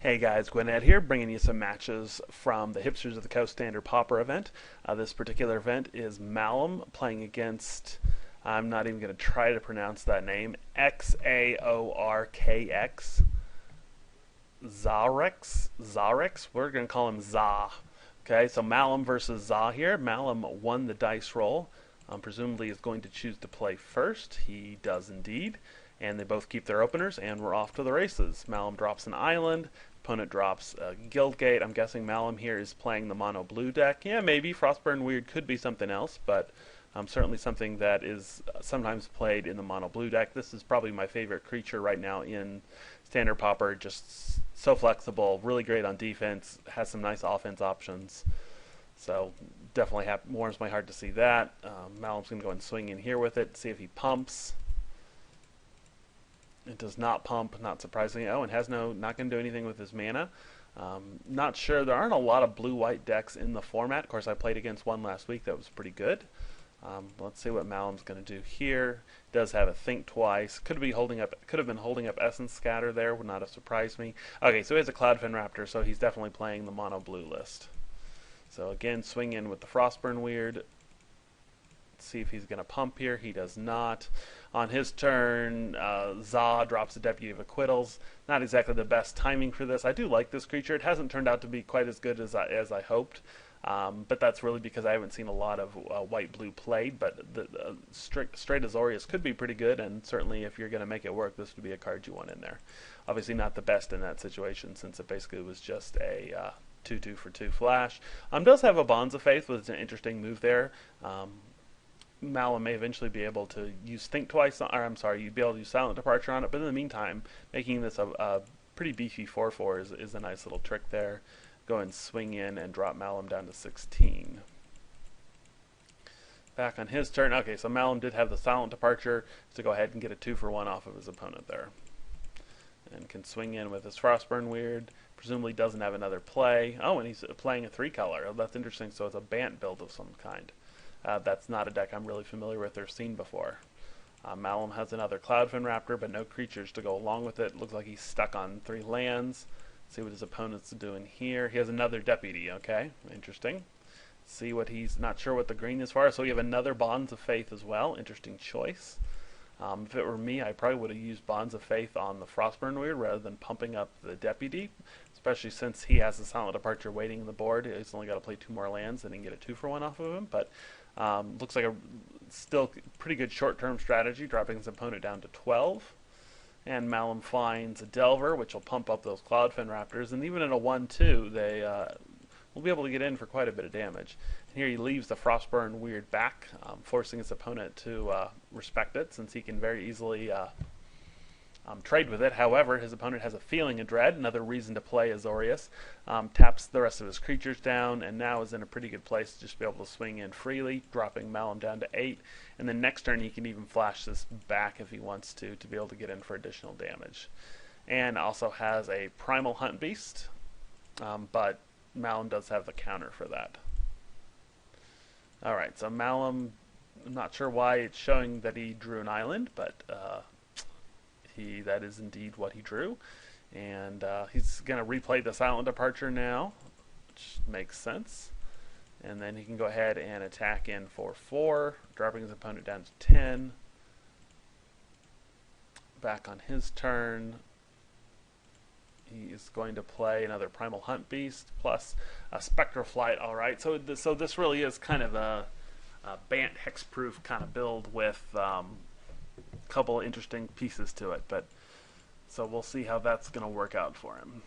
Hey guys, gwyned here, bringing you some matches from the Hipsters of the Coast Standard Pauper event. This particular event is Malum playing against, I'm not even going to try to pronounce that name, Xaorkx, Zarex, we're going to call him Za. Okay, so Malum versus Za here. Malum won the dice roll. Presumably is going to choose to play first. He does indeed. And they both keep their openers, and we're off to the races. Malum drops an island. Opponent drops Guildgate. I'm guessing Malum here is playing the mono blue deck. Yeah, maybe Frostburn Weird could be something else, but certainly something that is sometimes played in the mono blue deck. This is probably my favorite creature right now in Standard Pauper. Just so flexible, really great on defense, has some nice offense options. So definitely warms my heart to see that. Malum's going to go and swing in here with it, see if he pumps. It does not pump, not surprisingly. Oh, and has not going to do anything with his mana. Not sure. There aren't a lot of blue-white decks in the format. Of course, I played against one last week that was pretty good. Let's see what Malum's going to do here. Does have a think twice. Could have been holding up Essence Scatter there. Would not have surprised me. Okay, so he has a Cloudfin Raptor, so he's definitely playing the mono blue list. So again, swing in with the Frostburn Weird. See if he's going to pump here. He does not. On his turn, Za drops a Deputy of Acquittals. Not exactly the best timing for this. I do like this creature. It hasn't turned out to be quite as good as I hoped, but that's really because I haven't seen a lot of white-blue played, but the straight Azorius could be pretty good, and certainly if you're going to make it work, this would be a card you want in there. Obviously not the best in that situation, since it basically was just a 2/2 for 2 flash. Does have a Bonds of Faith, which is an interesting move there. Malum may eventually be able to use Think Twice, or I'm sorry, you'd be able to use Silent Departure on it, but in the meantime, making this a pretty beefy 4/4 is a nice little trick there. Go and swing in and drop Malum down to 16. Back on his turn, okay, so Malum did have the Silent Departure to go ahead and get a 2-for-1 off of his opponent there. And can swing in with his Frostburn Weird, presumably doesn't have another play. Oh, and he's playing a 3-color. Oh, that's interesting, so it's a Bant build of some kind. That's not a deck I'm really familiar with or seen before. Malum has another Cloudfin Raptor, but no creatures to go along with it. Looks like he's stuck on 3 lands. Let's see what his opponent's doing here. He has another Deputy, okay, interesting. See what he's not sure what the green is for. So we have another Bonds of Faith as well. Interesting choice. If it were me, I probably would have used Bonds of Faith on the Frostburn Weird rather than pumping up the Deputy, especially since he has the Silent Departure waiting on the board. He's only got to play 2 more lands and he can get a 2-for-1 off of him, but looks like a still pretty good short-term strategy, dropping his opponent down to 12. And Malum finds a Delver, which will pump up those Cloudfin Raptors, and even in a 1/2, they will be able to get in for quite a bit of damage. And here he leaves the Frostburn Weird back, forcing his opponent to respect it, since he can very easily trade with it. However, his opponent has a Feeling of Dread, another reason to play Azorius, taps the rest of his creatures down, and now is in a pretty good place to just be able to swing in freely, dropping Malum down to 8, and then next turn he can even flash this back if he wants to be able to get in for additional damage. And also has a Primal Hunt Beast, but Malum does have the counter for that. Alright, so Malum, I'm not sure why it's showing that he drew an island, but that is indeed what he drew. And he's going to replay the Silent Departure now, which makes sense. And then he can go ahead and attack in for 4, dropping his opponent down to 10. Back on his turn, he is going to play another Primal Hunt Beast plus a Spectral Flight. Alright, so this really is kind of a Bant hexproof kind of build with couple interesting pieces to it, but so we'll see how that's going to work out for him.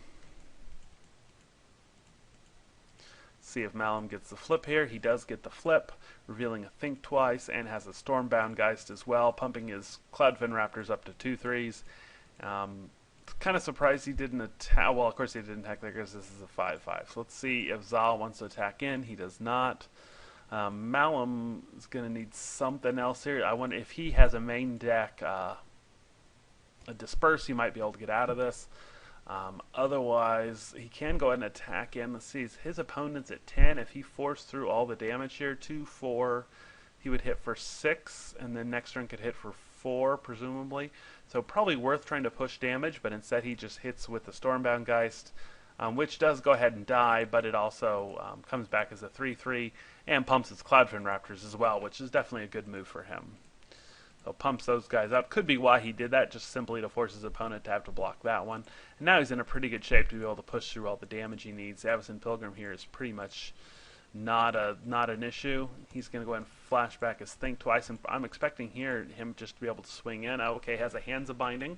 See if Malum gets the flip here. He does get the flip, revealing a Think Twice, and has a Stormbound Geist as well, pumping his Cloudfin Raptors up to 2/3s. Kind of surprised he didn't attack. Well, of course he didn't attack there because this is a 5/5. So let's see if Zal wants to attack in. He does not. Malum is going to need something else here. I wonder if he has a main deck, a Disperse, he might be able to get out of this. Otherwise, he can go ahead and attack in. Let's see, his opponent's at 10. If he forced through all the damage here, 2, 4, he would hit for 6, and then next turn could hit for 4, presumably. So probably worth trying to push damage, but instead he just hits with the Stormbound Geist, which does go ahead and die, but it also comes back as a 3/3 and pumps its Cloudfin Raptors as well, which is definitely a good move for him. So pumps those guys up. Could be why he did that, just simply to force his opponent to have to block that one. And now he's in a pretty good shape to be able to push through all the damage he needs. Avacyn Pilgrim here is pretty much not an issue. He's going to go ahead and flash back his Think Twice, and I'm expecting here him just to be able to swing in. Okay, has a Hands of Binding,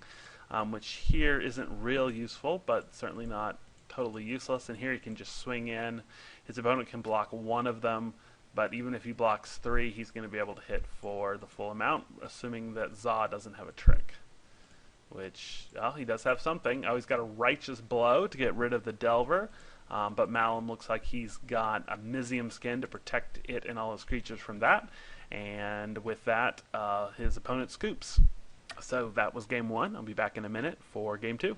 which here isn't real useful, but certainly not totally useless. And here he can just swing in. His opponent can block one of them, but even if he blocks 3, he's going to be able to hit for the full amount, assuming that Xa doesn't have a trick. Which, well, he does have something. Oh, he's got a Righteous Blow to get rid of the Delver, but Malum looks like he's got a Mizium Skin to protect it and all his creatures from that. And with that, his opponent scoops. So that was game 1. I'll be back in a minute for game 2.